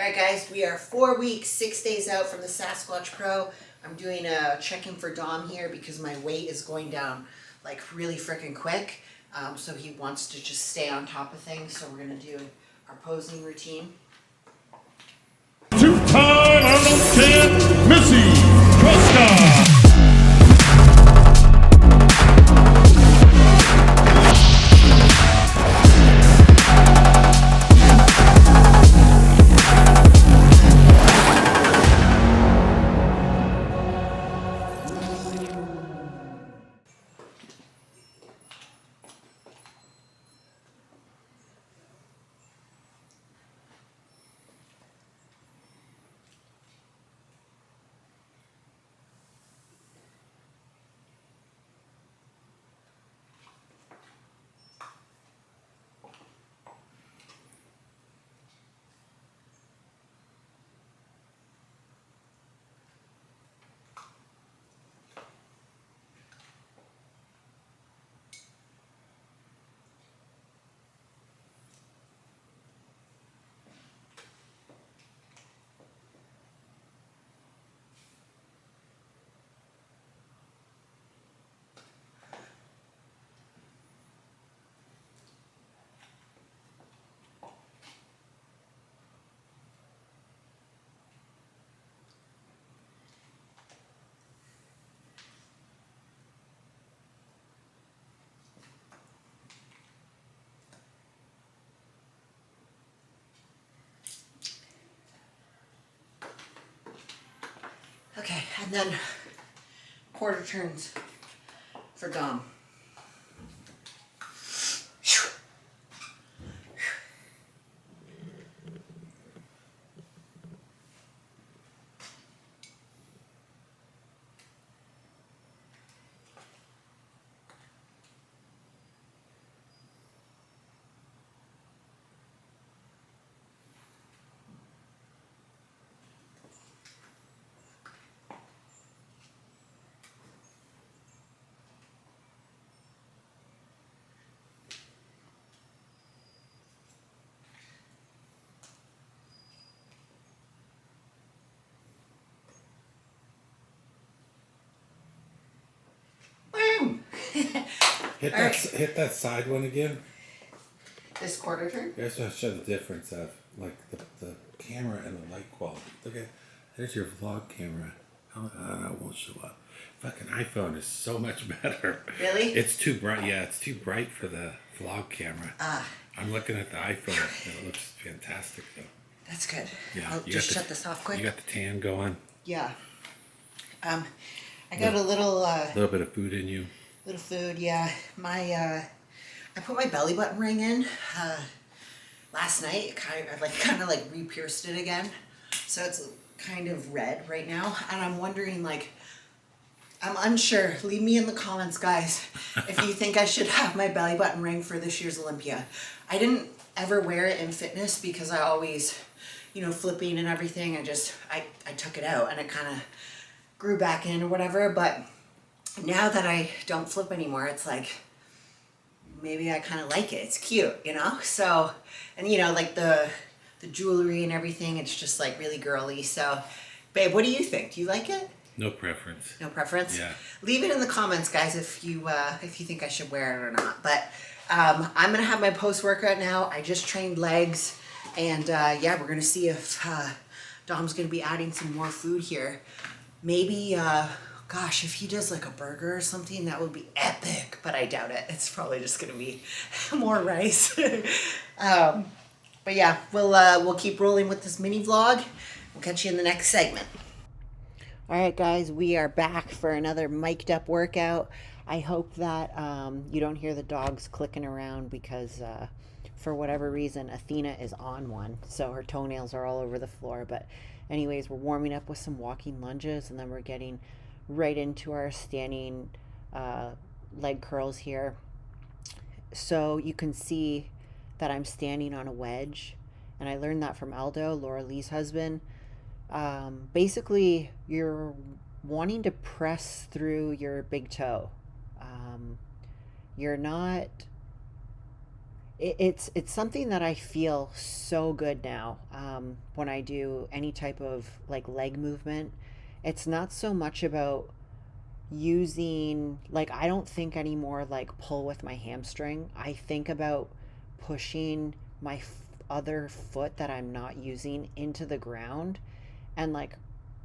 Alright guys, we are 4 weeks, 6 days out from the Sasquatch Pro. I'm doing a check-in for Dom here because my weight is going down like really freaking quick. So he wants to just stay on top of things. So we're going to do our posing routine. Two-time LMNT Missy, Truscott. Okay, and then quarter turns for Dom. Hit that side one again. This quarter turn? You guys want to show the difference of like the camera and the light quality. Look at there's your vlog camera. Oh, it won't show up. Fucking iPhone is so much better. Really? It's too bright. Yeah, it's too bright for the vlog camera. I'm looking at the iPhone. It looks fantastic though. That's good. Yeah, I'll just shut this off quick. You got the tan going. Yeah. I got a little bit of food in you. Little food, yeah. I put my belly button ring in last night. I kind of like re-pierced it again, so it's kind of red right now. And I'm wondering, like, I'm unsure. Leave me in the comments, guys, if you think I should have my belly button ring for this year's Olympia. I didn't ever wear it in fitness because I always, flipping and everything. I took it out and it kind of grew back in or whatever, but now that I don't flip anymore, it's like, maybe I kind of like it. It's cute, So, and like the jewelry and everything, it's just like really girly. So, babe, what do you think? Do you like it? No preference. No preference? Yeah. Leave it in the comments, guys, if you think I should wear it or not. But I'm gonna have my post-workout now. I just trained legs, and yeah, we're gonna see if Dom's gonna be adding some more food here. Maybe. Gosh, if he does like a burger or something, that would be epic, but I doubt it. It's probably just gonna be more rice. But yeah, we'll keep rolling with this mini vlog. We'll catch you in the next segment. All right, guys, we are back for another mic'd up workout. I hope that you don't hear the dogs clicking around because for whatever reason, Athena is on one, so her toenails are all over the floor. But anyways, we're warming up with some walking lunges, and then we're getting right into our standing leg curls here. So you can see that I'm standing on a wedge, and I learned that from Aldo, Laura Lee's husband. Basically, you're wanting to press through your big toe. You're not It's something that I feel so good now, when I do any type of like leg movement. It's not so much about using, like, I don't think anymore like pull with my hamstring. I think about pushing my other foot that I'm not using into the ground and like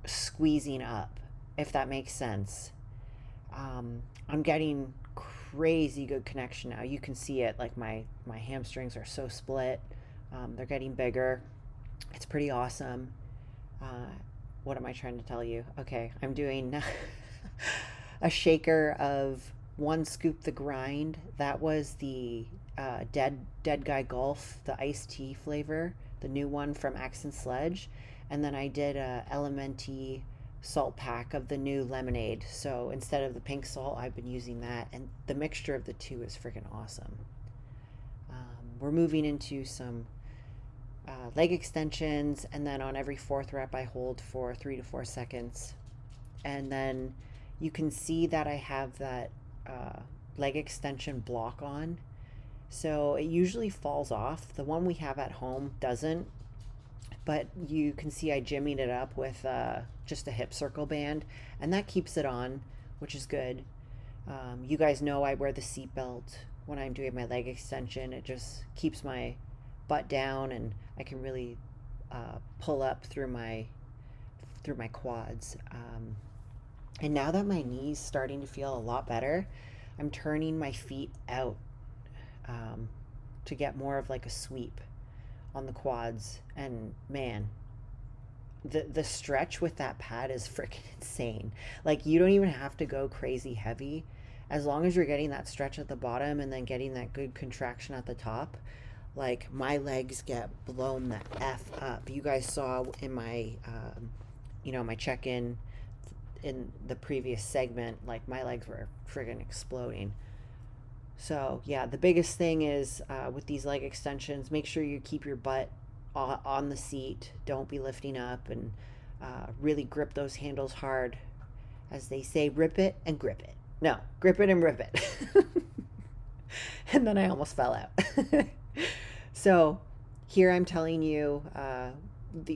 squeezing up, if that makes sense. I'm getting crazy good connection now. You can see it, like my hamstrings are so split. They're getting bigger. It's pretty awesome. Uh, what am I trying to tell you? Okay, I'm doing a shaker of one scoop the grind. That was the dead guy golf, the iced tea flavor, the new one from Accent Sledge, and then I did a LMNT salt pack of the new lemonade. So instead of the pink salt, I've been using that, and the mixture of the two is freaking awesome. We're moving into some leg extensions, and then on every fourth rep, I hold for 3 to 4 seconds, and then you can see that I have that leg extension block on. So it usually falls off. The one we have at home doesn't, but you can see I jimmied it up with just a hip circle band, and that keeps it on, which is good. You guys know I wear the seat belt when I'm doing my leg extension. It just keeps my butt down, and I can really pull up through my quads. And now that my knee's starting to feel a lot better, I'm turning my feet out, to get more of like a sweep on the quads. And man, the stretch with that pad is freaking insane. Like, you don't even have to go crazy heavy. As long as you're getting that stretch at the bottom and then getting that good contraction at the top, like, my legs get blown the F up. You guys saw in my, my check-in in the previous segment, like, my legs were friggin' exploding. So yeah, the biggest thing is, with these leg extensions, make sure you keep your butt on the seat. Don't be lifting up, and really grip those handles hard. As they say, rip it and grip it. No, grip it and rip it. And then I almost fell out. So here I'm telling you,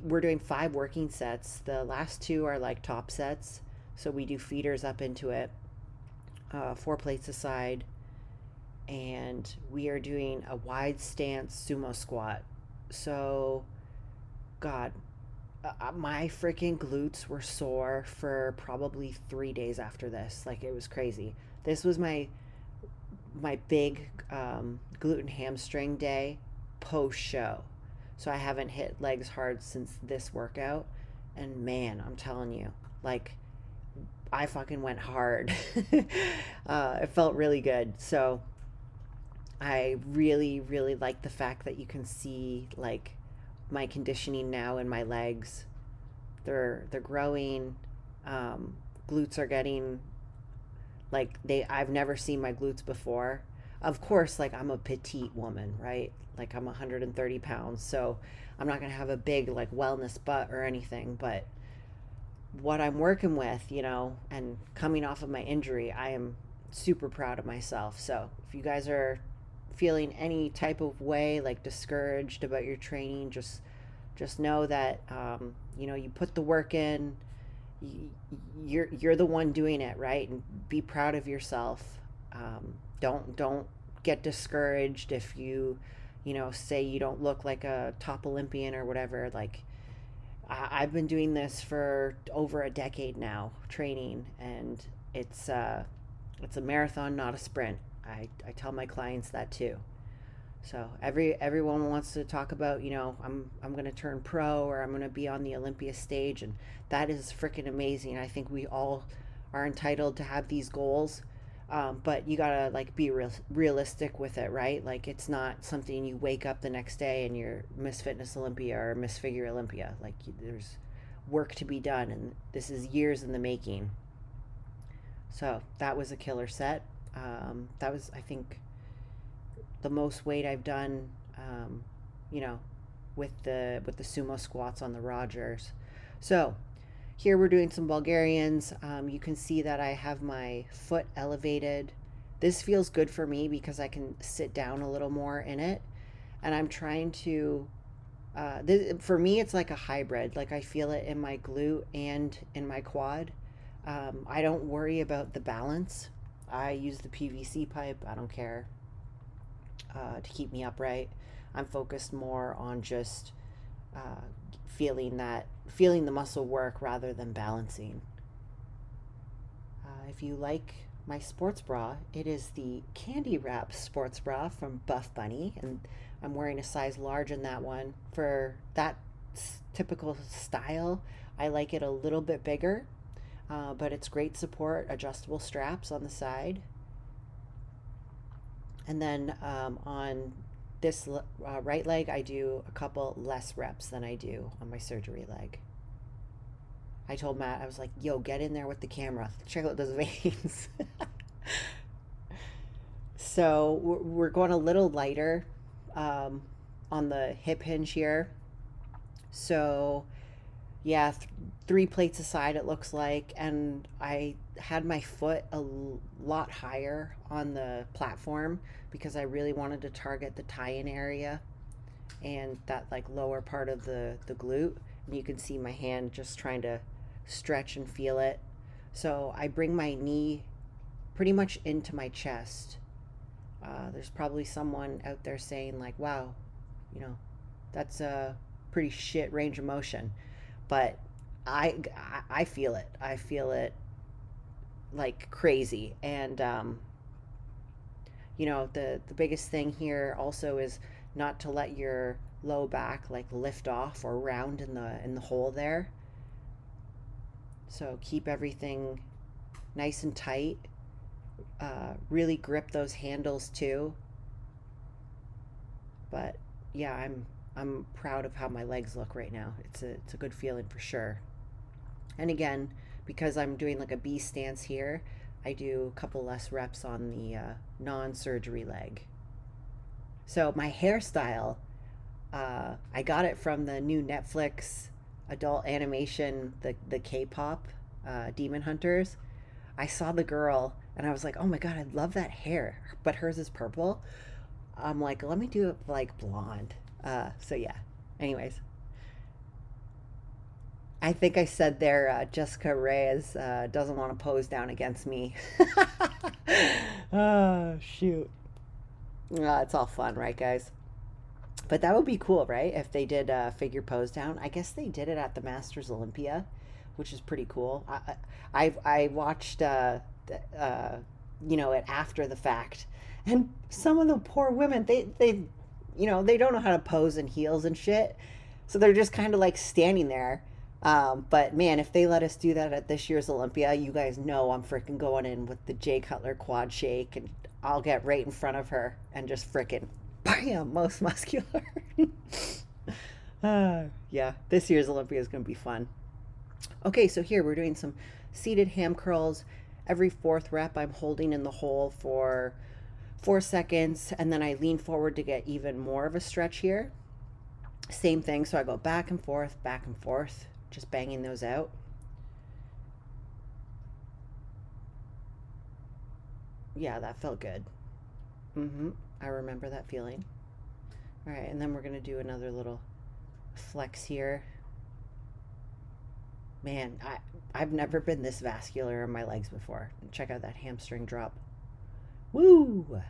we're doing 5 working sets. The last 2 are like top sets. So we do feeders up into it, 4 plates aside. And we are doing a wide stance sumo squat. So, God, my freaking glutes were sore for probably 3 days after this. Like, it was crazy. This was my big glute and hamstring day post show. So I haven't hit legs hard since this workout. And man, I'm telling you, like, I fucking went hard. It felt really good. So I really, really like the fact that you can see, like, my conditioning now in my legs. They're growing. Glutes are getting, like, I've never seen my glutes before. Of course, like, I'm a petite woman, right? Like, I'm 130 pounds, so I'm not gonna have a big, like, wellness butt or anything. But what I'm working with, and coming off of my injury, I am super proud of myself. So if you guys are feeling any type of way, like discouraged about your training, just know that, you put the work in. You're the one doing it, right? And be proud of yourself. Don't get discouraged if you say you don't look like a top Olympian or whatever. Like, I've been doing this for over a decade now, training, and it's a marathon, not a sprint. I tell my clients that too. So everyone wants to talk about, I'm going to turn pro, or I'm going to be on the Olympia stage, and that is freaking amazing. I think we all are entitled to have these goals, but you gotta, like, be realistic with it, right? Like, it's not something you wake up the next day and you're Miss Fitness Olympia or Miss Figure Olympia. Like, there's work to be done, and this is years in the making. So that was a killer set. That was, I think, the most weight I've done, with the sumo squats on the Rogers. So here we're doing some Bulgarians. You can see that I have my foot elevated. This feels good for me because I can sit down a little more in it. And I'm trying to, for me, it's like a hybrid. Like I feel it in my glute and in my quad. I don't worry about the balance. I use the PVC pipe. I don't care to keep me upright. I'm focused more on just feeling the muscle work rather than balancing. If you like my sports bra, it is the Candy Wrap sports bra from Buffbunny, and I'm wearing a size large in that one. For that typical style, I like it a little bit bigger, but it's great support, adjustable straps on the side. And then on this right leg, I do a couple less reps than I do on my surgery leg. I told Matt, I was like, yo, get in there with the camera. Check out those veins. So we're going a little lighter on the hip hinge here. So yeah, 3 plates aside it looks like, and I had my foot a lot higher on the platform because I really wanted to target the tie-in area and that like lower part of the glute, and you can see my hand just trying to stretch and feel it. So I bring my knee pretty much into my chest. There's probably someone out there saying like, wow, you know, that's a pretty shit range of motion. But I feel it. I feel it like crazy. And, you know, the biggest thing here also is not to let your low back like lift off or round in the hole there. So keep everything nice and tight. Really grip those handles too. But yeah, I'm proud of how my legs look right now. It's a good feeling for sure. And again, because I'm doing like a B stance here, I do a couple less reps on the non-surgery leg. So my hairstyle, I got it from the new Netflix adult animation, the K-pop Demon Hunters. I saw the girl and I was like, oh my god, I love that hair, but hers is purple. I'm like, let me do it like blonde. So yeah, anyways, I think I said there, Jessica Reyes doesn't want to pose down against me. Oh shoot. It's all fun, right guys? But that would be cool, right? If they did figure pose down. I guess they did it at the Masters Olympia, which is pretty cool. I watched you know, it after the fact, and some of the poor women, they you know, they don't know how to pose in heels and shit, so they're just kind of like standing there. But man, if they let us do that at this year's Olympia, you guys know I'm freaking going in with the Jay Cutler quad shake, and I'll get right in front of her and just freaking bam, most muscular. Yeah, this year's Olympia is going to be fun. Okay, so here we're doing some seated ham curls. Every 4th rep, I'm holding in the hole for 4 seconds, and then I lean forward to get even more of a stretch here. Same thing, so I go back and forth, just banging those out. Yeah, that felt good. I remember that feeling. All right, and then we're gonna do another little flex here. Man, I've never been this vascular in my legs before. Check out that hamstring drop. Woo!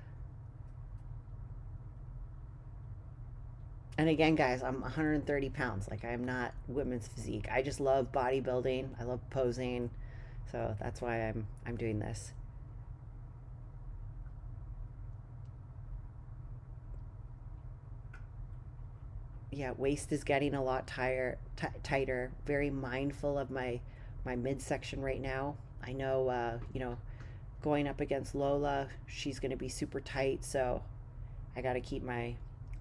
And again, guys, I'm 130 pounds. Like, I'm not women's physique. I just love bodybuilding. I love posing. So that's why I'm doing this. Yeah, waist is getting a lot tighter. Very mindful of my midsection right now. I know, you know, going up against Lola, she's going to be super tight, so I got to keep my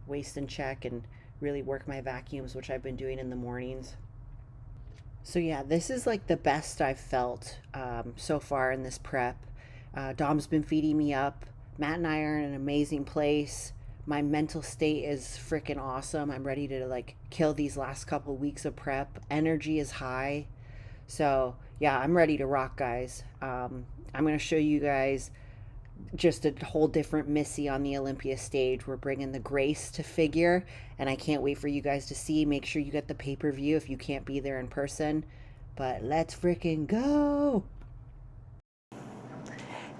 waist in check and really work my vacuums, which I've been doing in the mornings. So yeah, this is like the best I've felt so far in this prep. Dom's been feeding me up. Matt and I are in an amazing place. My mental state is freaking awesome. I'm ready to like kill these last couple weeks of prep. Energy is high. So yeah, I'm ready to rock, guys. I'm going to show you guys just a whole different Missy on the Olympia stage. We're bringing the grace to figure, and I can't wait for you guys to see. Make sure you get the pay-per-view if you can't be there in person. But let's freaking go!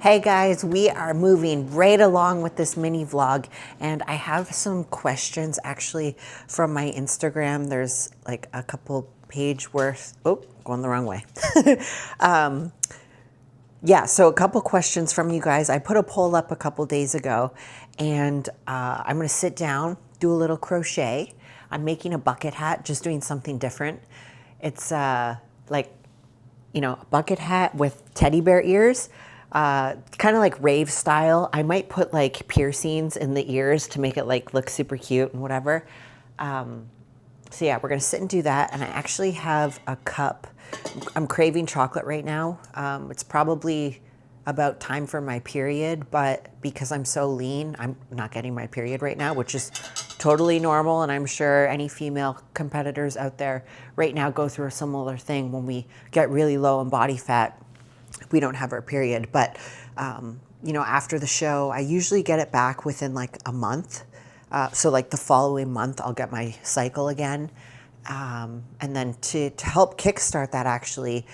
Hey guys, we are moving right along with this mini vlog, and I have some questions actually from my Instagram. There's like a couple page worth, oh, going the wrong way. Yeah, so a couple questions from you guys. I put a poll up a couple days ago, and I'm gonna sit down, do a little crochet. I'm making a bucket hat, just doing something different. It's like, you know, a bucket hat with teddy bear ears, kind of like rave style. I might put like piercings in the ears to make it like look super cute and whatever. So yeah, we're gonna sit and do that. And I actually have a cup. I'm craving chocolate right now. It's probably about time for my period, but because I'm so lean, I'm not getting my period right now, which is totally normal. And I'm sure any female competitors out there right now go through a similar thing. When we get really low in body fat, we don't have our period. But, you know, after the show, I usually get it back within like a month. So like the following month, I'll get my cycle again. And then to help kickstart that, actually,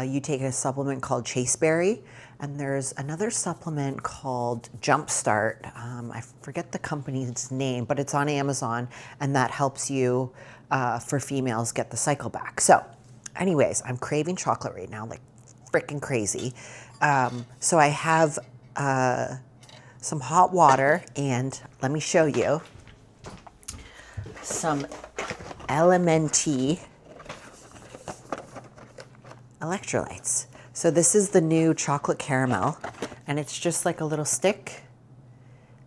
you take a supplement called Chaseberry, and there's another supplement called Jumpstart. I forget the company's name, but it's on Amazon, and that helps you, for females, get the cycle back. So anyways, I'm craving chocolate right now, like freaking crazy. So I have some hot water, and let me show you some LMNT electrolytes. So this is the new chocolate caramel, and it's just like a little stick.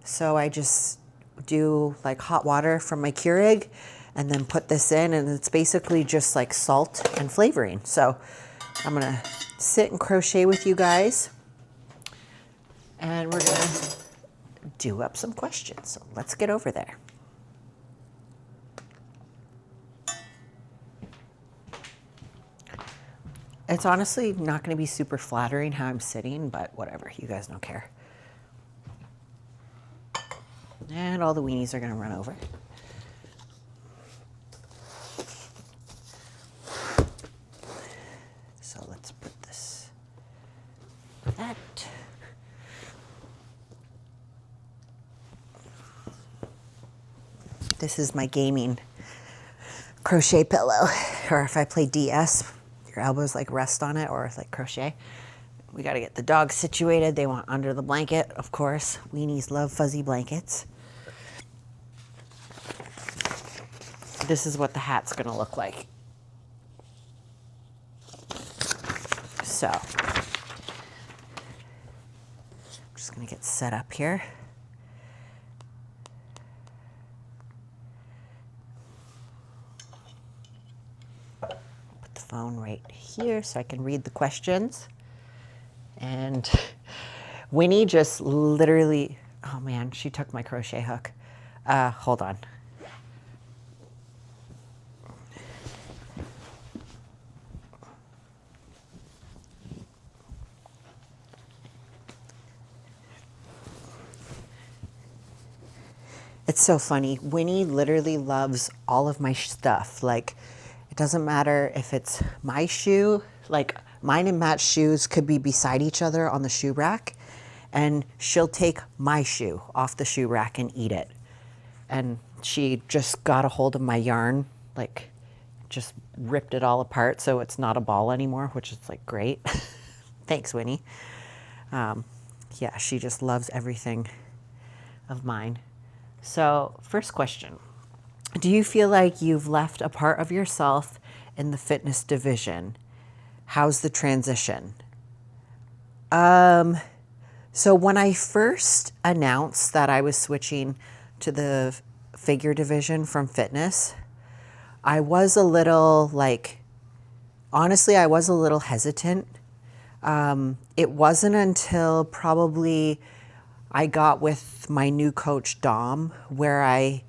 So I just do like hot water from my Keurig and then put this in, and it's basically just like salt and flavoring. So I'm gonna sit and crochet with you guys, and we're gonna do up some questions. So let's get over there. It's honestly not going to be super flattering how I'm sitting, but whatever. You guys don't care. And all the weenies are going to run over. So let's put this like that. This is my gaming crochet pillow, or if I play DS, your elbows like rest on it, or like crochet. We got to get the dogs situated. They want under the blanket, of course. Weenies love fuzzy blankets. This is what the hat's gonna look like. So, I'm just gonna get set up here. Phone right here so I can read the questions. And Winnie just literally, oh man, she took my crochet hook. Hold on. It's so funny. Winnie literally loves all of my stuff. Like, it doesn't matter if it's my shoe, like mine and Matt's shoes could be beside each other on the shoe rack, and she'll take my shoe off the shoe rack and eat it. And she just got a hold of my yarn, like just ripped it all apart so it's not a ball anymore, which is like great. Thanks, Winnie. Yeah, she just loves everything of mine. So, first question. Do you feel like you've left a part of yourself in the fitness division? How's the transition? So when I first announced that I was switching to the figure division from fitness, I was a little like, honestly, I was a little hesitant. It wasn't until probably I got with my new coach, Dom, where I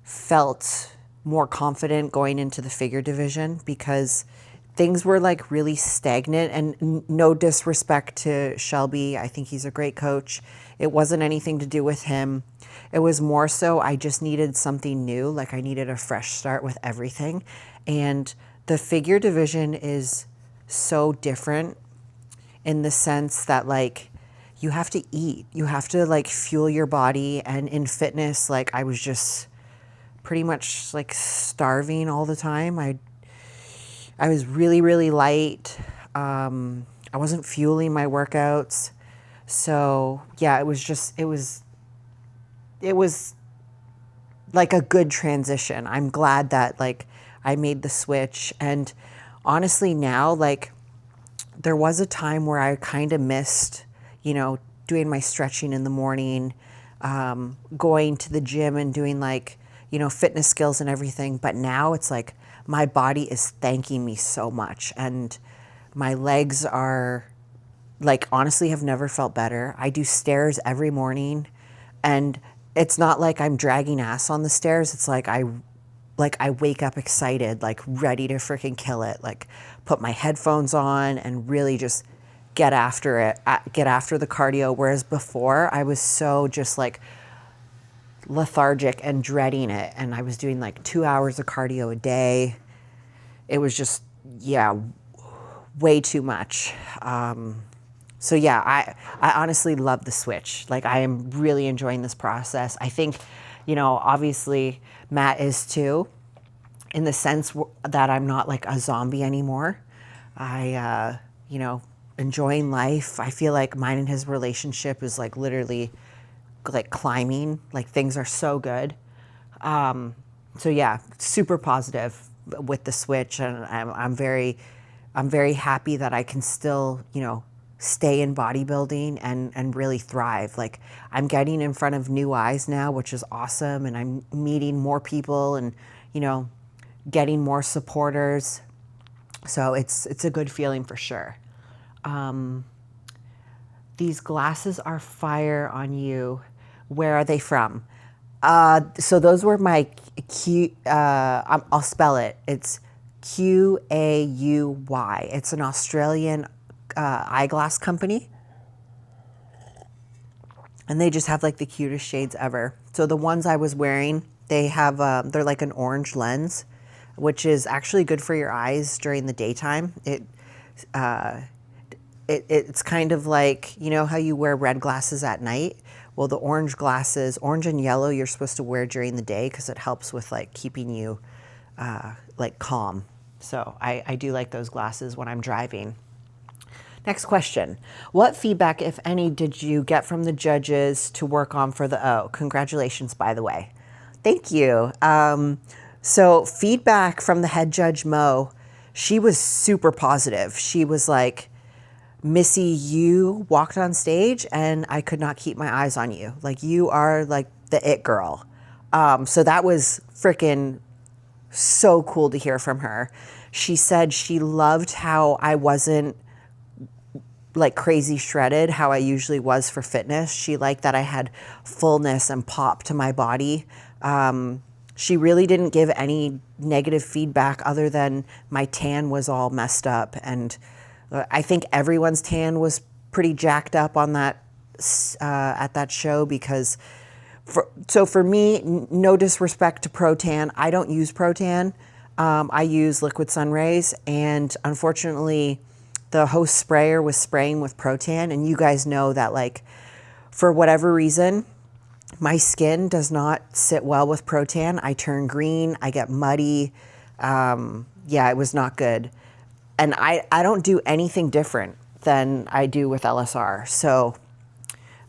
felt more confident going into the figure division, because things were like really stagnant, and no disrespect to Shelby. I think he's a great coach. It wasn't anything to do with him. It was more so I just needed something new. Like I needed a fresh start with everything. And the figure division is so different in the sense that like you have to eat, you have to like fuel your body. And in fitness, like I was just pretty much like starving all the time. I was really, really light. I wasn't fueling my workouts. So yeah, it was like a good transition. I'm glad that like I made the switch. And honestly now, like there was a time where I kind of missed, you know, doing my stretching in the morning, going to the gym and doing like, you know, fitness skills and everything. But now it's like my body is thanking me so much. And my legs are like, honestly, have never felt better. I do stairs every morning, and it's not like I'm dragging ass on the stairs. It's like I wake up excited, like ready to freaking kill it, like put my headphones on and really just get after it, get after the cardio. Whereas before I was so just like lethargic and dreading it. And I was doing like 2 hours of cardio a day. It was just, yeah, way too much. So yeah, I honestly love the switch. Like I am really enjoying this process. I think, you know, obviously Matt is too, in the sense that I'm not like a zombie anymore. You know, enjoying life. I feel like mine and his relationship is like literally like climbing. Like things are so good. So yeah, super positive with the switch, and I'm very happy that I can still, you know, stay in bodybuilding and really thrive. Like I'm getting in front of new eyes now, which is awesome. And I'm meeting more people and, you know, getting more supporters. So it's a good feeling for sure. These glasses are fire on you. Where are they from? So those were my I'll spell it. It's Qauy. It's an Australian eyeglass company, and they just have like the cutest shades ever. So the ones I was wearing, they have they're like an orange lens, which is actually good for your eyes during the daytime. It's kind of like, you know how you wear red glasses at night? Well, the orange glasses, orange and yellow, you're supposed to wear during the day because it helps with like keeping you like calm. So I do like those glasses when I'm driving. Next question. What feedback, if any, did you get from the judges to work on for the O? Congratulations, by the way. Thank you. So feedback from the head judge, Mo, she was super positive. She was like, Missy, you walked on stage and I could not keep my eyes on you. Like you are like the it girl. So that was freaking so cool to hear from her. She said she loved how I wasn't like crazy shredded, how I usually was for fitness. She liked that I had fullness and pop to my body. She really didn't give any negative feedback other than my tan was all messed up. And I think everyone's tan was pretty jacked up on that at that show because for me, no disrespect to Pro-Tan, I don't use Pro-Tan. I use Liquid Sun Rays, and unfortunately the host sprayer was spraying with Pro-Tan, and you guys know that like for whatever reason my skin does not sit well with Pro-Tan. I turn green, I get muddy. Yeah, it was not good. And I don't do anything different than I do with LSR. So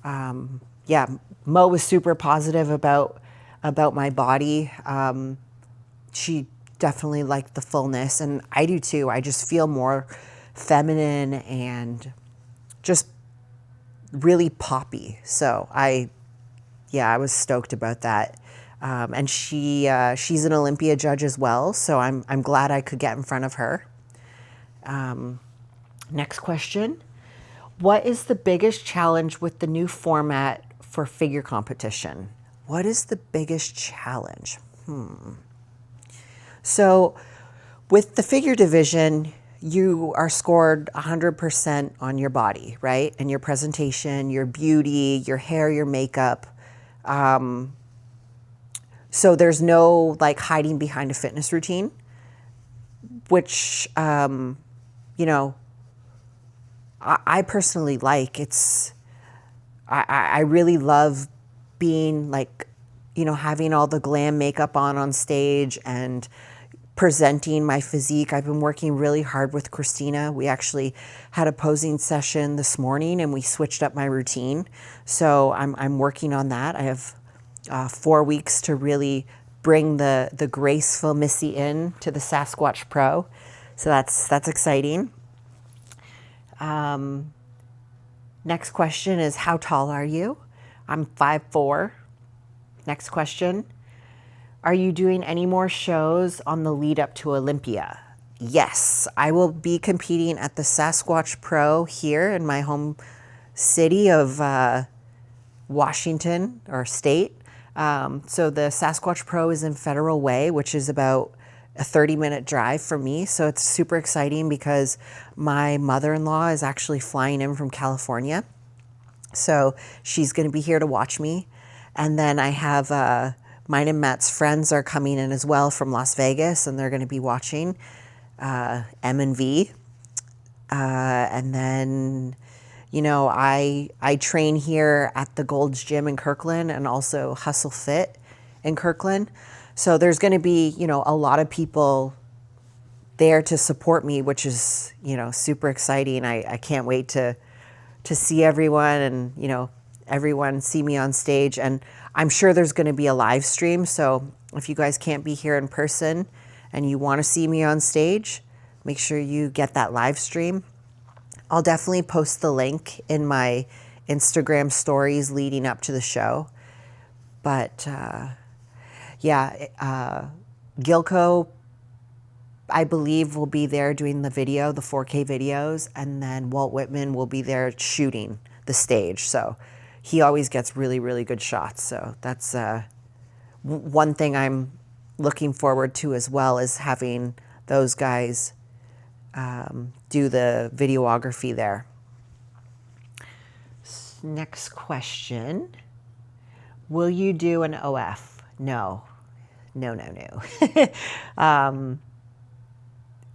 yeah, Mo was super positive about my body. She definitely liked the fullness, and I do too. I just feel more feminine and just really poppy. So I was stoked about that. And she's an Olympia judge as well, so I'm glad I could get in front of her. Next question. What is the biggest challenge with the new format for figure competition? What is the biggest challenge? So with the figure division, you are scored 100% on your body, right? And your presentation, your beauty, your hair, your makeup. So there's no like hiding behind a fitness routine, which, you know, I personally like. I really love being like, you know, having all the glam makeup on stage and presenting my physique. I've been working really hard with Christina. We actually had a posing session this morning and we switched up my routine. So I'm working on that. I have 4 weeks to really bring the graceful Missy in to the Sasquatch Pro. So that's exciting. Next question is, how tall are you? I'm 5'4". Next question. Are you doing any more shows on the lead up to Olympia? Yes, I will be competing at the Sasquatch Pro here in my home city of Washington or state. So the Sasquatch Pro is in Federal Way, which is about a 30-minute drive from me. So it's super exciting because my mother-in-law is actually flying in from California. So she's going to be here to watch me. And then I have mine and Matt's friends are coming in as well from Las Vegas, and they're going to be watching M&V. And then, you know, I train here at the Gold's Gym in Kirkland and also Hustle Fit in Kirkland. So there's going to be, you know, a lot of people there to support me, which is, you know, super exciting. I can't wait to see everyone and, you know, everyone see me on stage. And I'm sure there's going to be a live stream. So if you guys can't be here in person and you want to see me on stage, make sure you get that live stream. I'll definitely post the link in my Instagram stories leading up to the show. But Gilco, I believe, will be there doing the video, the 4K videos, and then Walt Whitman will be there shooting the stage. So he always gets really, really good shots. So that's one thing I'm looking forward to as well, is having those guys do the videography there. Next question. Will you do an OF? No.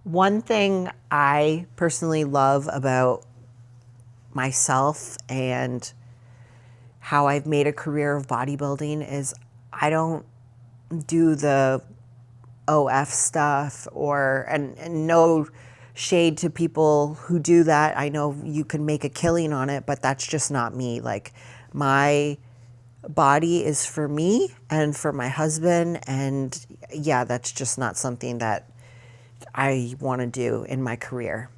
One thing I personally love about myself and how I've made a career of bodybuilding is I don't do the OF stuff and no shade to people who do that. I know you can make a killing on it, but that's just not me. Like, my body is for me and for my husband, and yeah, that's just not something that I want to do in my career.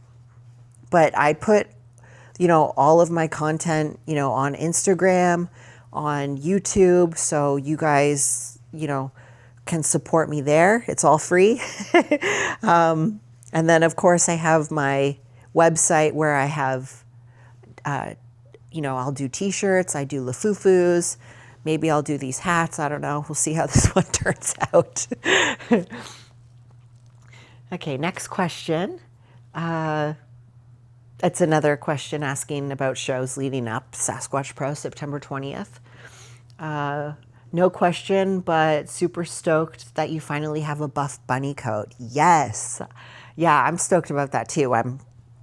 But I put, you know, all of my content, you know, on Instagram, on YouTube, so you guys, you know, can support me there. It's all free. And then, of course, I have my website where I have, you know, I'll do t-shirts, I do Lafufus, maybe I'll do these hats, I don't know. We'll see how this one turns out. Okay, next question. It's another question asking about shows leading up. Sasquatch Pro, September 20th. No question, but super stoked that you finally have a Buff Bunny coat. Yes. Yeah, I'm stoked about that too. I'm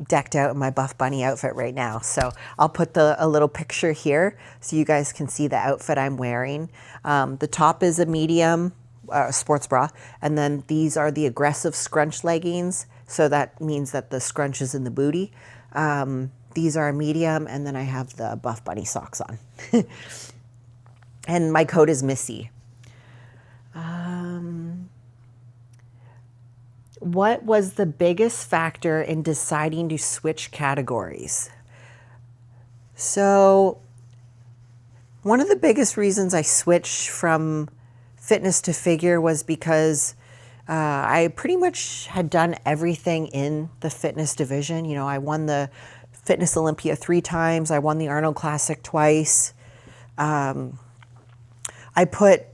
decked out in my Buffbunny outfit right now. So I'll put a little picture here so you guys can see the outfit I'm wearing. The top is a medium sports bra, and then these are the aggressive scrunch leggings. So that means that the scrunch is in the booty. These are a medium, and then I have the Buffbunny socks on. And my coat is Missy. What was the biggest factor in deciding to switch categories? So one of the biggest reasons I switched from fitness to figure was because I pretty much had done everything in the fitness division. You know, I won the Fitness Olympia 3 times. I won the Arnold Classic twice. I put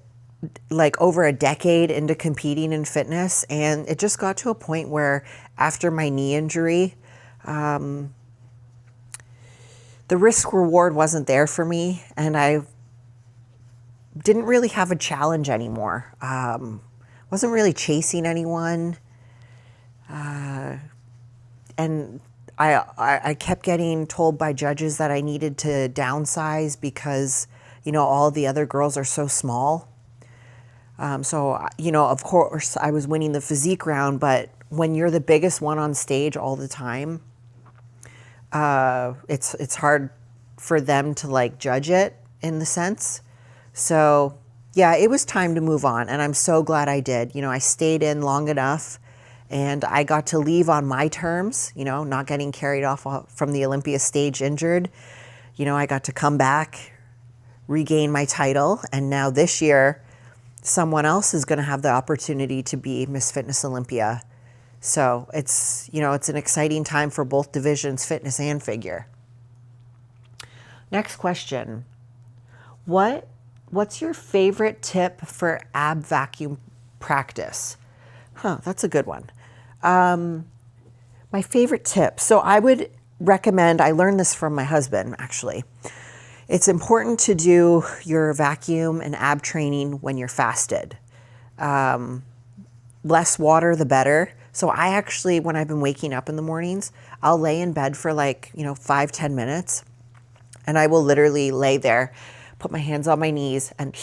like over a decade into competing in fitness, and it just got to a point where after my knee injury, the risk reward wasn't there for me, and I didn't really have a challenge anymore. Wasn't really chasing anyone, and I kept getting told by judges that I needed to downsize because, you know, all the other girls are so small. So, you know, of course I was winning the physique round, but when you're the biggest one on stage all the time, it's hard for them to like judge it in the sense. So yeah, it was time to move on, and I'm so glad I did. You know, I stayed in long enough, and I got to leave on my terms, you know, not getting carried off from the Olympia stage injured. You know, I got to come back, regain my title, and now this year, someone else is going to have the opportunity to be Miss Fitness Olympia. So it's, you know, it's an exciting time for both divisions, fitness and figure. Next question. What's your favorite tip for ab vacuum practice? That's a good one. My favorite tip. So I would recommend, I learned this from my husband actually. It's important to do your vacuum and ab training when you're fasted. Less water, the better. So I actually, when I've been waking up in the mornings, I'll lay in bed for like, you know, 5-10 minutes. And I will literally lay there, put my hands on my knees and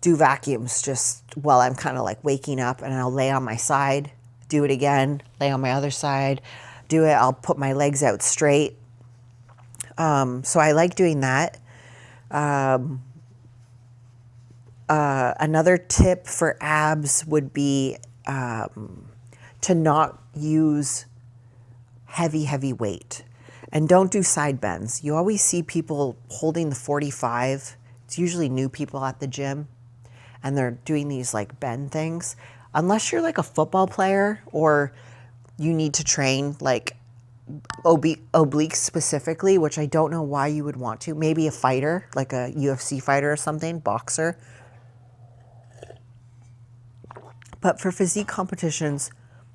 do vacuums just while I'm kind of like waking up, and I'll lay on my side, do it again, lay on my other side, do it. I'll put my legs out straight. So I like doing that. Another tip for abs would be to not use heavy weight, and don't do side bends. You always see people holding the 45. It's usually new people at the gym, and they're doing these like bend things. Unless you're like a football player or you need to train like obliques specifically, which I don't know why you would want to. Maybe a fighter, like a UFC fighter or something, boxer. But for physique competitions,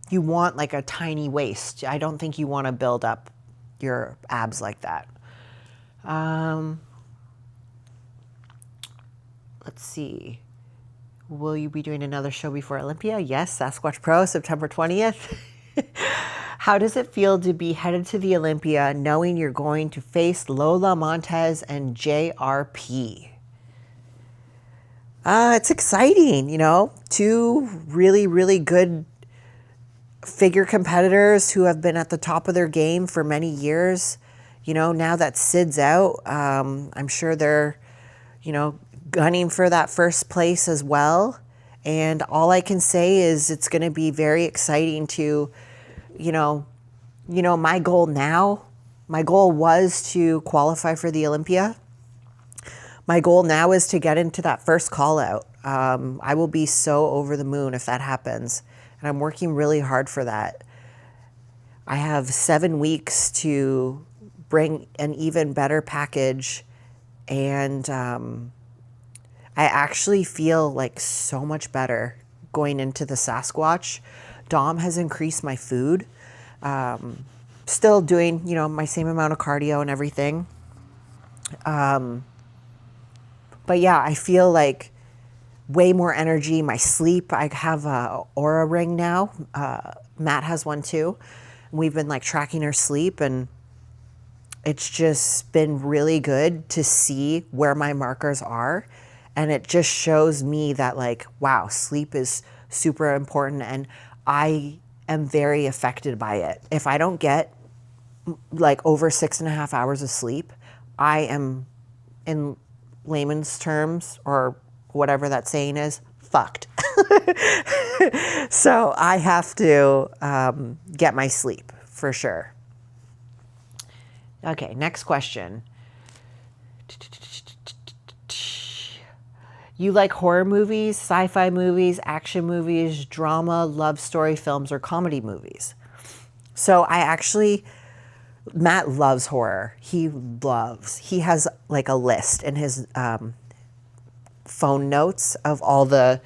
you want like a tiny waist. I don't think you want to build up your abs like that. Let's see. Will you be doing another show before Olympia? Yes, Sasquatch Pro, September 20th. How does it feel to be headed to the Olympia knowing you're going to face Lola Montez and JRP? It's exciting, you know, two really good figure competitors who have been at the top of their game for many years. You know, now that Sid's out, I'm sure they're, you know, gunning for that first place as well. And all I can say is it's going to be very exciting to, you know, my goal was to qualify for the Olympia. My goal now is to get into that first call out. I will be so over the moon if that happens. And I'm working really hard for that. I have 7 weeks to bring an even better package. And I actually feel like so much better going into the Sasquatch. Dom has increased my food. Still doing, you know, my same amount of cardio and everything. But yeah, I feel like way more energy. My sleep, I have a Aura ring now. Matt has one too. We've been like tracking her sleep, and it's just been really good to see where my markers are. And it just shows me that like, wow, sleep is super important, and I am very affected by it. If I don't get like over 6.5 hours of sleep, I am, in layman's terms, or whatever that saying is, fucked. So I have to get my sleep for sure. Okay, next question. You like horror movies, sci-fi movies, action movies, drama, love story films, or comedy movies? So Matt loves horror. He has like a list in his phone notes of all the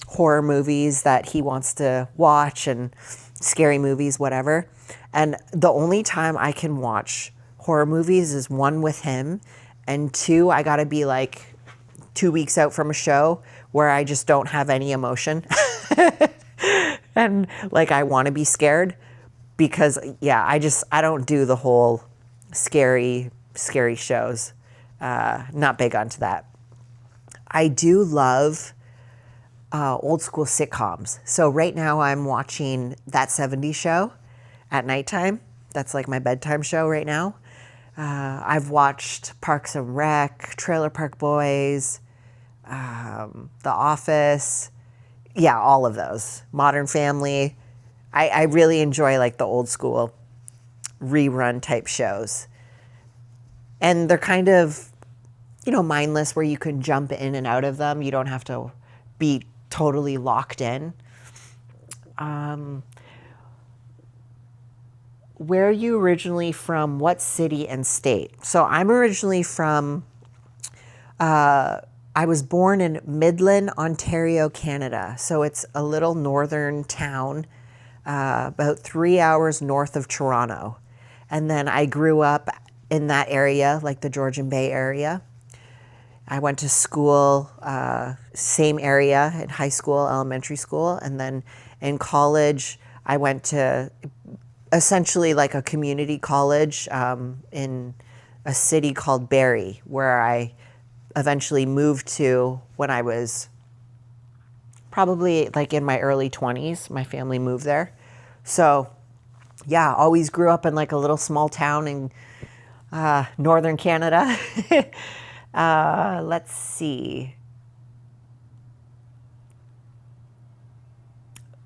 horror movies that he wants to watch and scary movies, whatever. And the only time I can watch horror movies is one with him, and two, I gotta be like 2 weeks out from a show where I just don't have any emotion. And like I want to be scared because I don't do the whole scary shows. Not big onto that. I do love old school sitcoms. So right now I'm watching That 70s Show at nighttime. That's like my bedtime show right now. I've watched Parks and Rec, Trailer Park Boys, The Office. Yeah, all of those. Modern Family. I really enjoy like the old school rerun type shows. And they're kind of, mindless where you can jump in and out of them. You don't have to be totally locked in. Where are you originally from? What city and state? So I'm originally from, I was born in Midland, Ontario, Canada. So it's a little northern town, about 3 hours north of Toronto. And then I grew up in that area, like the Georgian Bay area. I went to school, same area in high school, elementary school. And then in college, I went to essentially like a community college in a city called Barrie, where I eventually moved to when I was probably like in my early 20s. My family moved there. So yeah, always grew up in like a little small town in northern Canada. Let's see.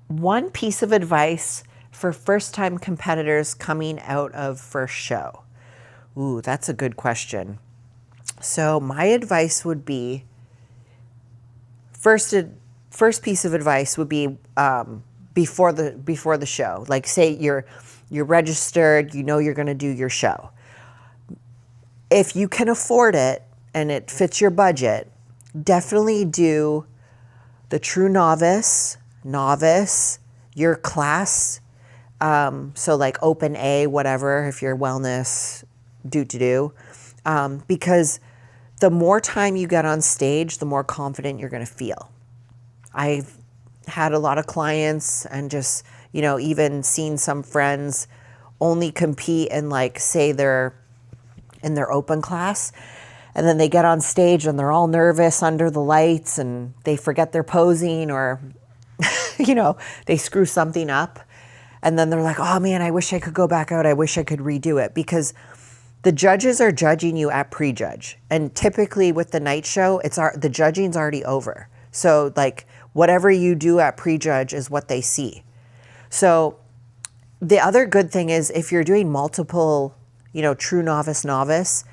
One piece of advice for first-time competitors coming out of first show. Ooh, that's a good question. So my advice would be, first piece of advice would be before the show. Like say you're registered, you're going to do your show. If you can afford it and it fits your budget, definitely do the true novice, your class. So like open A, whatever, if you're wellness, because the more time you get on stage, the more confident you're going to feel. I've had a lot of clients and just, even seen some friends only compete in like, say they're in their open class, and then they get on stage and they're all nervous under the lights and they forget their posing or, they screw something up. And then they're like, oh man, I wish I could go back out. I wish I could redo it, because the judges are judging you at prejudge. And typically with the night show, the judging's already over. So like whatever you do at prejudge is what they see. So the other good thing is if you're doing multiple, true novice,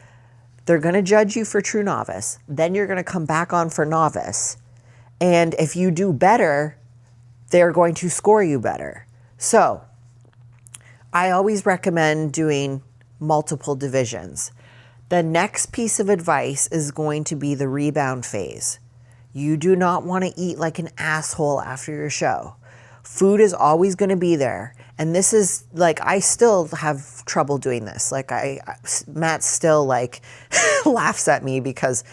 they're going to judge you for true novice. Then you're going to come back on for novice. And if you do better, they're going to score you better. So I always recommend doing multiple divisions. The next piece of advice is going to be the rebound phase. You do not want to eat like an asshole after your show. Food is always going to be there. And this is like, I still have trouble doing this. Like Matt still like laughs at me because,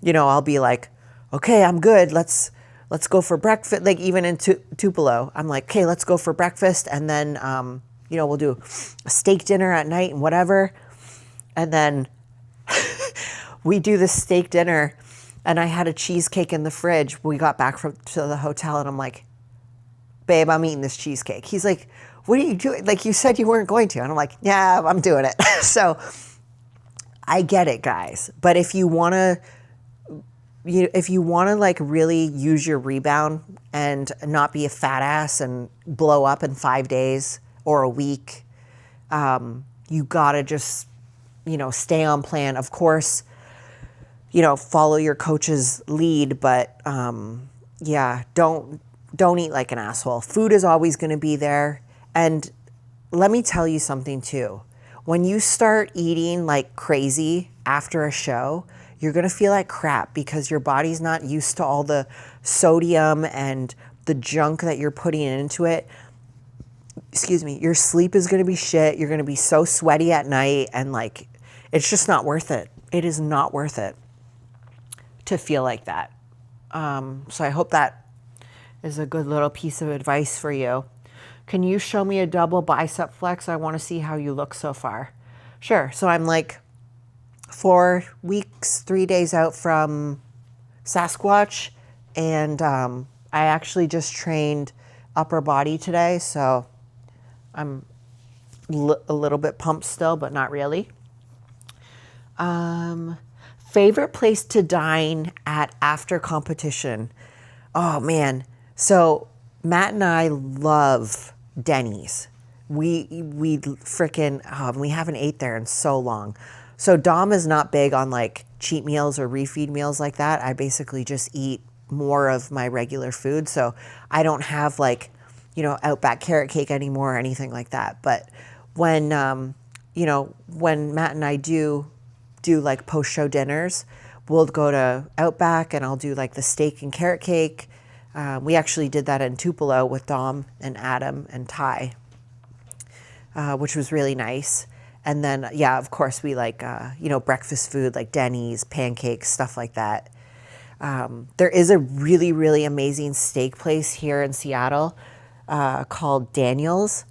I'll be like, okay, I'm good. Let's go for breakfast. Like even in Tupelo, I'm like, okay, let's go for breakfast. And then, we'll do a steak dinner at night and whatever. And then we do the steak dinner, and I had a cheesecake in the fridge. We got back to the hotel, and I'm like, babe, I'm eating this cheesecake. He's like, what are you doing? Like you said you weren't going to. And I'm like, yeah, I'm doing it. So I get it, guys. But if you want to like really use your rebound and not be a fat ass and blow up in 5 days or a week, you gotta just, stay on plan. Of course, follow your coach's lead, but don't eat like an asshole. Food is always going to be there. And let me tell you something too. When you start eating like crazy after a show, you're going to feel like crap because your body's not used to all the sodium and the junk that you're putting into it. Excuse me. Your sleep is going to be shit. You're going to be so sweaty at night, and like, it's just not worth it. It is not worth it to feel like that. So I hope that is a good little piece of advice for you. Can you show me a double bicep flex? I want to see how you look so far. Sure. So I'm like 4 weeks, 3 days out from Sasquatch, and I actually just trained upper body today, so I'm a little bit pumped still, but not really. Favorite place to dine at after competition? Oh man. So Matt and I love Denny's. We freaking, we haven't ate there in so long. So Dom is not big on like cheat meals or refeed meals like that. I basically just eat more of my regular food. So I don't have like, Outback carrot cake anymore or anything like that. But when, when Matt and I do like post-show dinners, we'll go to Outback and I'll do like the steak and carrot cake. We actually did that in Tupelo with Dom and Adam and Ty, which was really nice. And then, yeah, of course, we like, breakfast food like Denny's, pancakes, stuff like that. There is a really, really amazing steak place here in Seattle called Daniel's.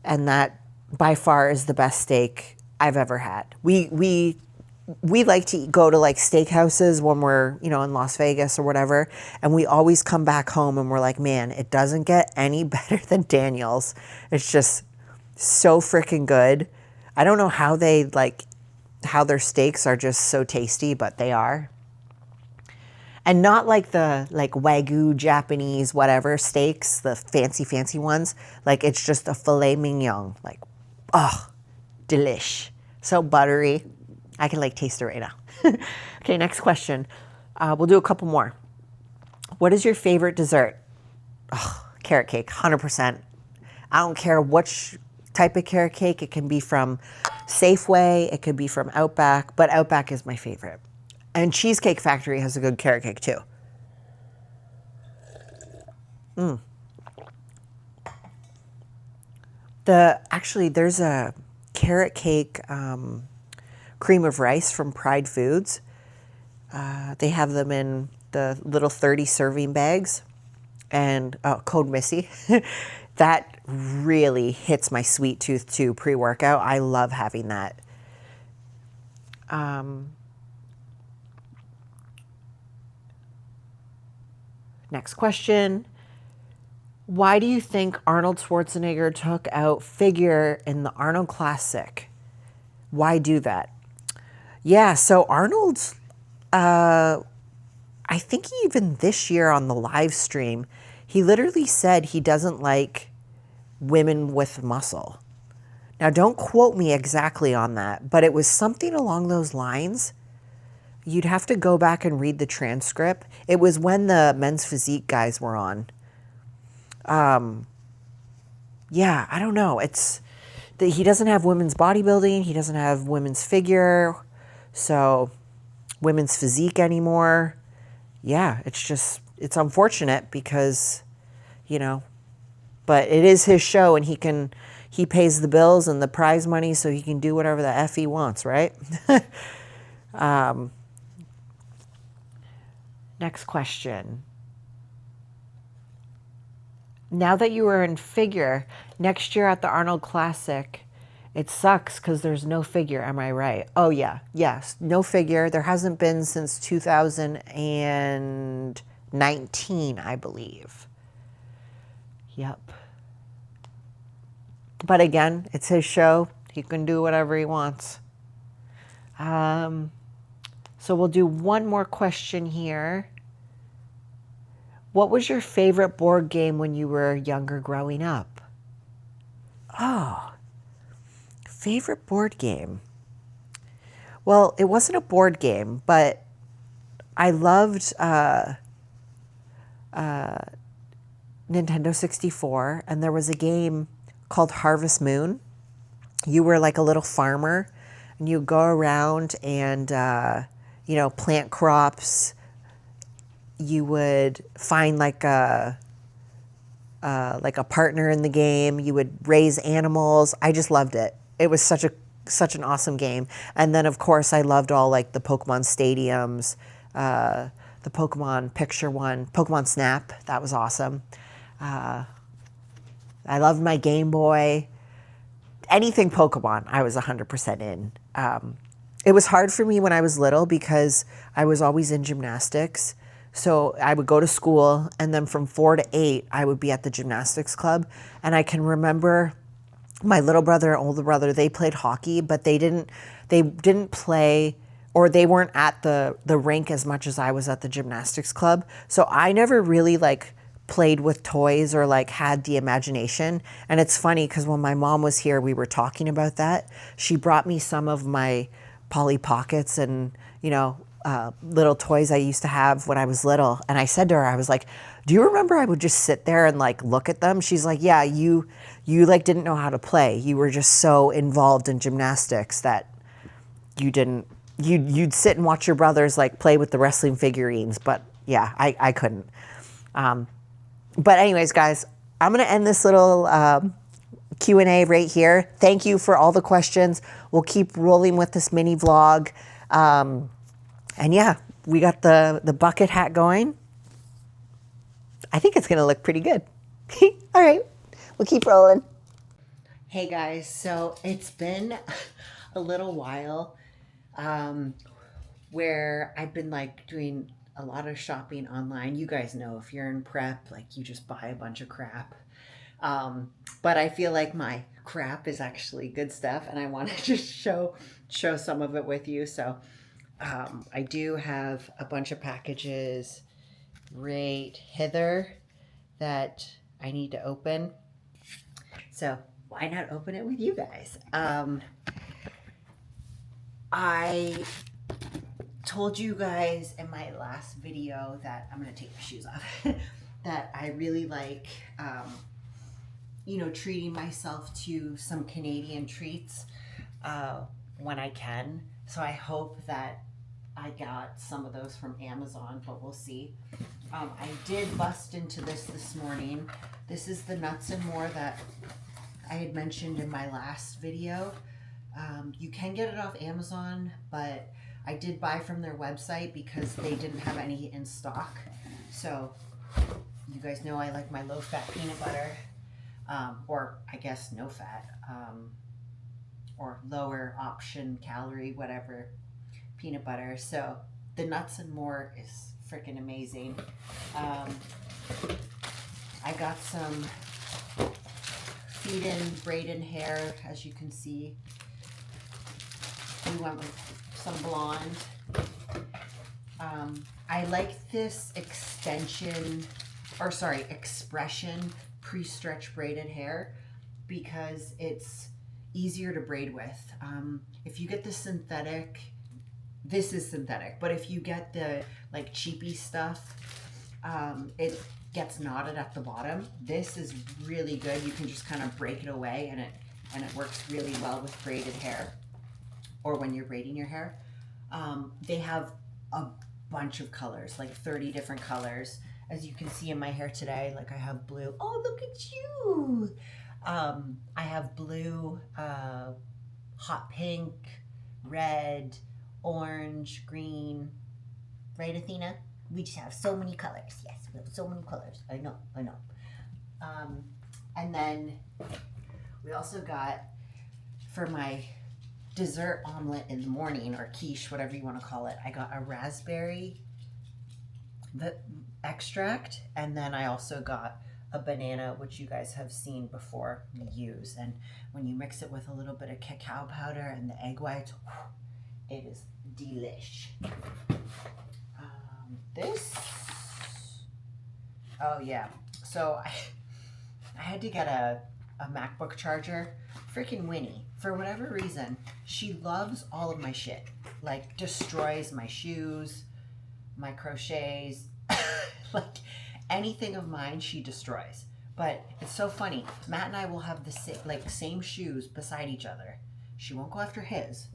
And that by far is the best steak I've ever had. We like to go to like steakhouses when we're, in Las Vegas or whatever. And we always come back home and we're like, man, it doesn't get any better than Daniel's. It's just so freaking good. I don't know how how their steaks are just so tasty, but they are. And not like the Wagyu Japanese whatever steaks, the fancy ones. Like it's just a filet mignon. Like, oh, delish. So buttery. I can like taste it right now. Okay, next question. We'll do a couple more. What is your favorite dessert? Oh, carrot cake, 100%. I don't care which type of carrot cake. It can be from Safeway. It could be from Outback, but Outback is my favorite. And Cheesecake Factory has a good carrot cake too. There's a carrot cake cream of rice from Pridefoods. They have them in the little 30 serving bags, and code Missy. That really hits my sweet tooth too, pre-workout. I love having that. Next question. Why do you think Arnold Schwarzenegger took out figure in the Arnold Classic? Why do that? Yeah, so Arnold's, I think even this year on the live stream, he literally said he doesn't like women with muscle. Now, don't quote me exactly on that, but it was something along those lines. You'd have to go back and read the transcript. It was when the men's physique guys were on. Yeah, I don't know. He doesn't have women's bodybuilding. He doesn't have women's figure. So women's physique anymore. Yeah, it's unfortunate because, but it is his show and he pays the bills and the prize money so he can do whatever the F he wants, right? Next question. Now that you are in figure, next year at the Arnold Classic, it sucks because there's no figure. Am I right? Oh, yeah. Yes. No figure. There hasn't been since 2019, I believe. Yep. But again, it's his show. He can do whatever he wants. So we'll do one more question here. What was your favorite board game when you were younger growing up? Oh, favorite board game. Well, it wasn't a board game, but I loved Nintendo 64, and there was a game called Harvest Moon. You were like a little farmer, and you go around and you know, plant crops. You would find like a partner in the game. You would raise animals. I just loved it. It was such an awesome game. And then of course I loved all like the Pokemon stadiums, the Pokemon picture one, Pokemon Snap. That was awesome. I loved my Game Boy. Anything Pokemon, I was 100% in. It was hard for me when I was little because I was always in gymnastics. So I would go to school, and then from 4 to 8, I would be at the gymnastics club. And I can remember my little brother and older brother, they played hockey, but they didn't play, or they weren't at the rink as much as I was at the gymnastics club. So I never really like played with toys or like had the imagination. And it's funny because when my mom was here, we were talking about that. She brought me some of my Polly Pockets and, you know, little toys I used to have when I was little. And I said to her, I was like, do you remember I would just sit there and like look at them? She's like, yeah, you like didn't know how to play. You were just so involved in gymnastics that you'd sit and watch your brothers like play with the wrestling figurines. But yeah, I couldn't. But anyways, guys, I'm going to end this little Q&A right here. Thank you for all the questions. We'll keep rolling with this mini vlog. And yeah, we got the bucket hat going. I think it's going to look pretty good. All right, we'll keep rolling. Hey guys, so it's been a little while where I've been like doing a lot of shopping online. You guys know if you're in prep, like you just buy a bunch of crap. But I feel like my crap is actually good stuff, and I want to just show some of it with you. So I do have a bunch of packages right hither that I need to open. So why not open it with you guys? I told you guys in my last video that I'm going to take my shoes off, that I really like, you know, treating myself to some Canadian treats when I can. So I hope that I got some of those from Amazon, but we'll see. I did bust into this morning. This is the Nuts and More that I had mentioned in my last video. You can get it off Amazon, but I did buy from their website because they didn't have any in stock. So you guys know I like my low-fat peanut butter, or I guess no fat, or lower option calorie, whatever, peanut butter. So the Nuts and More is freaking amazing. I got some feed-in braided hair, as you can see. We went with some blonde. I like this expression pre-stretch braided hair because it's easier to braid with. If you get the synthetic, this is synthetic, but if you get the like cheapy stuff, it gets knotted at the bottom. This is really good. You can just kind of break it away, and it works really well with braided hair, or when you're braiding your hair. They have a bunch of colors, like 30 different colors. As you can see in my hair today, like I have blue. Oh, look at you. I have blue, hot pink, red, orange, green. Right, Athena? We just have so many colors. Yes, we have so many colors. I know. And then we also got, for my dessert omelet in the morning, or quiche, whatever you want to call it, I got a raspberry extract, and then I also got a banana, which you guys have seen before me use. And when you mix it with a little bit of cacao powder and the egg whites, it is delish. Oh yeah, so I had to get a MacBook charger. Freaking Winnie, for whatever reason, she loves all of my shit. Like, destroys my shoes, my crochets, like anything of mine she destroys. But it's so funny. Matt and I will have the same shoes beside each other. She won't go after his,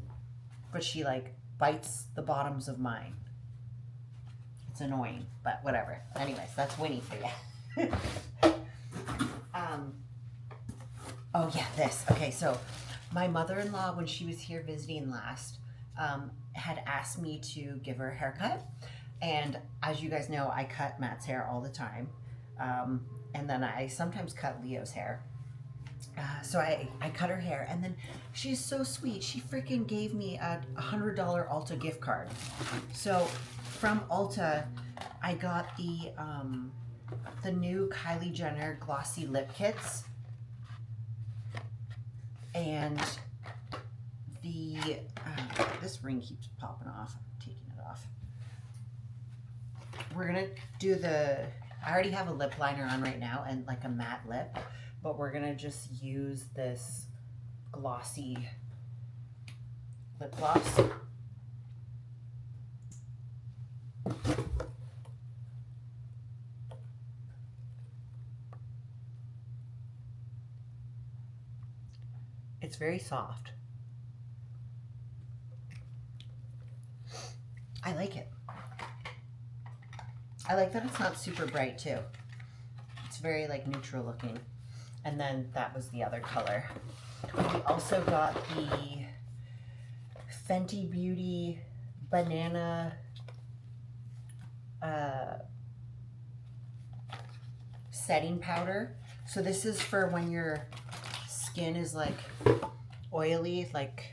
but she like bites the bottoms of mine. It's annoying, but whatever. Anyways, that's Winnie for you. Oh yeah, this. Okay, so my mother-in-law, when she was here visiting last, had asked me to give her a haircut. And as you guys know, I cut Matt's hair all the time. And then I sometimes cut Leo's hair. So I cut her hair, and then she's so sweet. She freaking gave me a $100 Ulta gift card. So from Ulta, I got the new Kylie Jenner glossy lip kits, and the this ring keeps popping off. I'm taking it off. We're gonna do I already have a lip liner on right now and like a matte lip, but we're gonna just use this glossy lip gloss. It's very soft. I like it. I like that it's not super bright too. It's very like neutral looking. And then that was the other color. We also got the Fenty Beauty banana setting powder. So this is for when your skin is like oily, like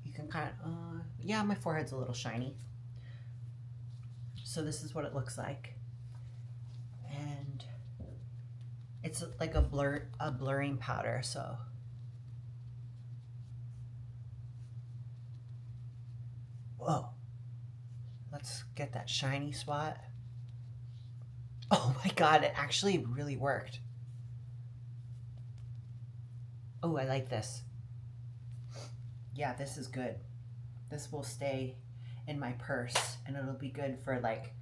you can kind of, yeah, my forehead's a little shiny. So this is what it looks like. And it's like a blurring powder, so. Whoa. Let's get that shiny spot. Oh my God, it actually really worked. Oh, I like this. Yeah, this is good. This will stay in my purse, and it'll be good for like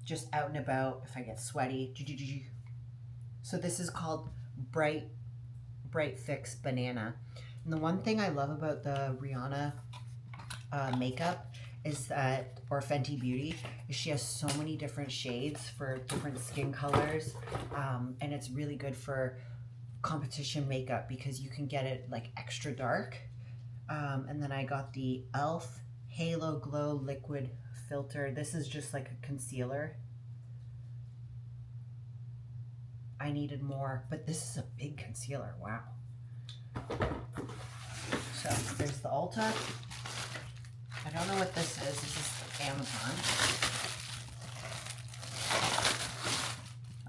just out and about if I get sweaty. So this is called Bright Fix Banana. And the one thing I love about the Rihanna makeup is that, or Fenty Beauty, is she has so many different shades for different skin colors, and it's really good for competition makeup because you can get it like extra dark. And then I got the e.l.f. Halo Glow Liquid Filter. This is just like a concealer. I needed more, but this is a big concealer. Wow. So there's the Ulta. I don't know what this is. This is Amazon.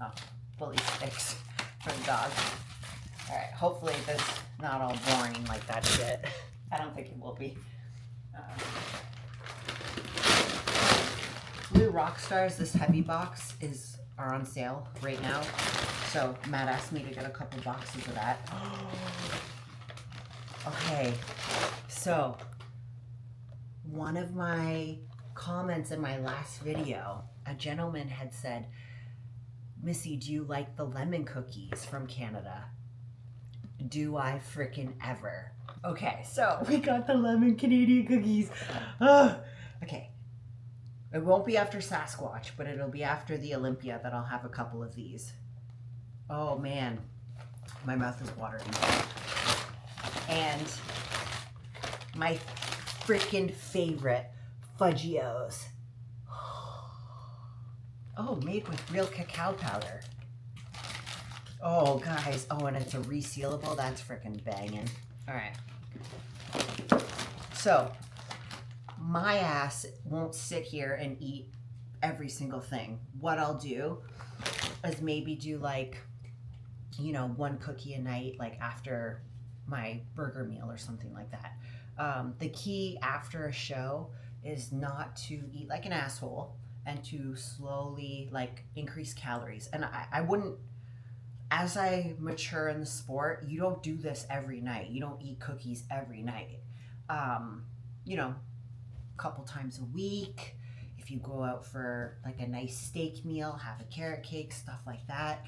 Oh, bully sticks for the dog. All right, hopefully this is not all boring like that shit. I don't think it will be. Blue Rockstars, this heavy box are on sale right now. So Matt asked me to get a couple boxes of that. Okay, so one of my comments in my last video, a gentleman had said, Missy, do you like the lemon cookies from Canada? Do I frickin' ever? Okay, so we got the lemon Canadian cookies. Okay. It won't be after Sasquatch, but it'll be after the Olympia that I'll have a couple of these. Oh man, my mouth is watering. And my freaking favorite Fudgios. Oh, made with real cacao powder. Oh, guys. Oh, and it's a resealable. That's freaking banging. All right. So, my ass won't sit here and eat every single thing. What I'll do is maybe do like, you know, one cookie a night, like after my burger meal or something like that. The key after a show is not to eat like an asshole and to slowly like increase calories. And I wouldn't, as I mature in the sport, you don't do this every night. You don't eat cookies every night. You know, a couple times a week. If you go out for like a nice steak meal, have a carrot cake, stuff like that.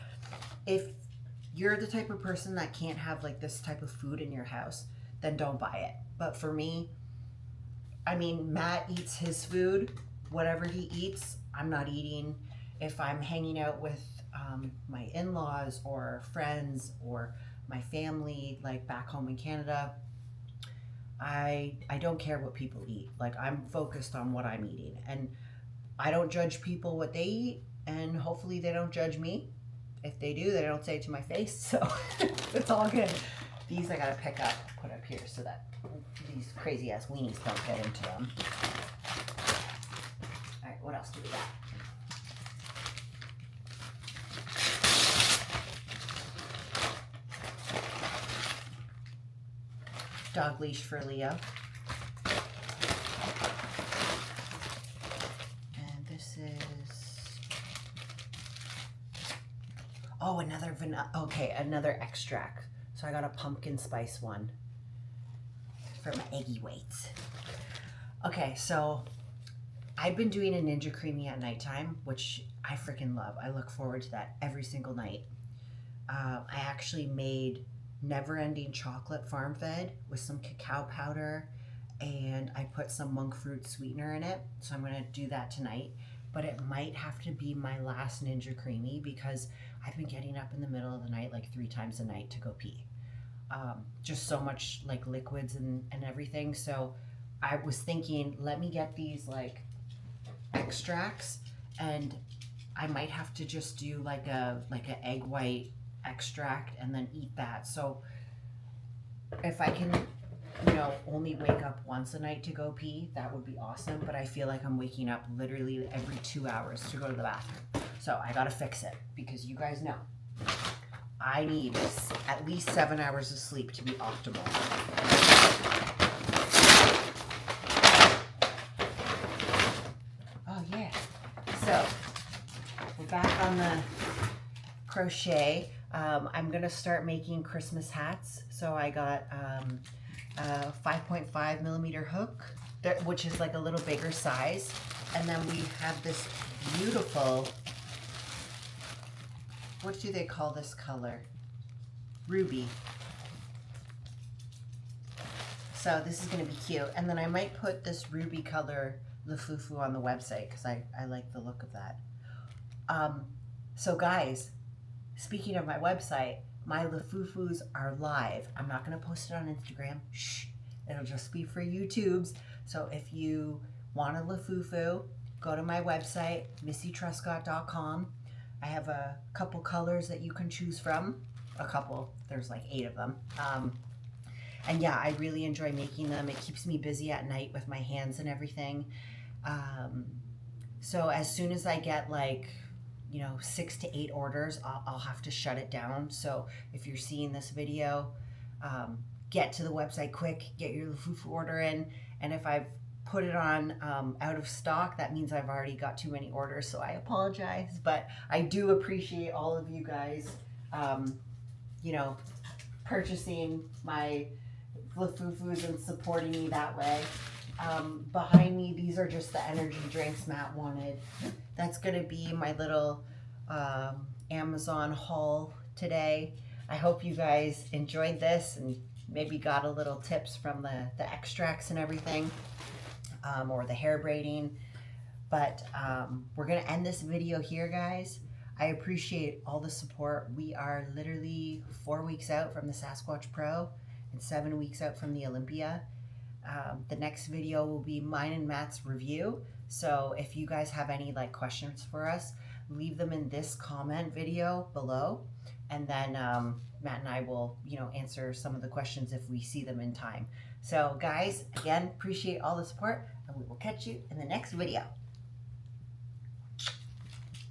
If you're the type of person that can't have like this type of food in your house, then don't buy it. But for me, I mean, Matt eats his food, whatever he eats, I'm not eating. If I'm hanging out with my in-laws or friends or my family, like back home in Canada, I don't care what people eat. Like, I'm focused on what I'm eating, and I don't judge people what they eat, and hopefully they don't judge me. If they do, they don't say it to my face, so it's all good. These I gotta pick up, put up here so that these crazy ass weenies don't get into them. All right, what else do we got? Dog leash for Leo. And this is, oh, another vanilla, okay, another extract. So I got a pumpkin spice one for my eggy weights. Okay, so I've been doing a Ninja Creamy at nighttime, which I freaking love. I look forward to that every single night. I actually made Never Ending Chocolate farm fed with some cacao powder, and I put some monk fruit sweetener in it. So I'm gonna do that tonight, but it might have to be my last Ninja Creamy because I've been getting up in the middle of the night like 3 times a night to go pee. Just so much like liquids and everything. So I was thinking, let me get these like extracts, and I might have to just do like an egg white extract and then eat that. So if I can, you know, only wake up once a night to go pee, that would be awesome. But I feel like I'm waking up literally every 2 hours to go to the bathroom. So I gotta fix it because you guys know I need at least 7 hours of sleep to be optimal. Oh yeah. So we're back on the crochet. I'm gonna start making Christmas hats. So I got a 5.5 millimeter hook, which is like a little bigger size. And then we have this beautiful, what do they call this color? Ruby. So this is gonna be cute. And then I might put this ruby color Lafufu on the website because I like the look of that. So guys, speaking of my website, my Lafufus are live. I'm not gonna post it on Instagram. Shh, it'll just be for YouTubes. So if you want a Lafufu, go to my website, missytruscott.com. I have a couple colors that you can choose from. A couple, there's like 8 of them. And yeah, I really enjoy making them. It keeps me busy at night with my hands and everything. So as soon as I get like, you know, 6 to 8 orders, I'll have to shut it down. So if you're seeing this video, get to the website quick, get your Lafufu order in. And if I've put it on out of stock, that means I've already got too many orders. So I apologize, but I do appreciate all of you guys, you know, purchasing my Lafufus and supporting me that way. Behind me, these are just the energy drinks Matt wanted. That's gonna be my little Amazon haul today. I hope you guys enjoyed this and maybe got a little tips from the extracts and everything, or the hair braiding. But we're gonna end this video here, guys. I appreciate all the support. We are literally 4 weeks out from the Sasquatch Pro and 7 weeks out from the Olympia. The next video will be mine and Matt's review. So if you guys have any like questions for us, leave them in this comment video below, and then Matt and I will, you know, answer some of the questions if we see them in time. So guys, again, appreciate all the support, and we will catch you in the next video.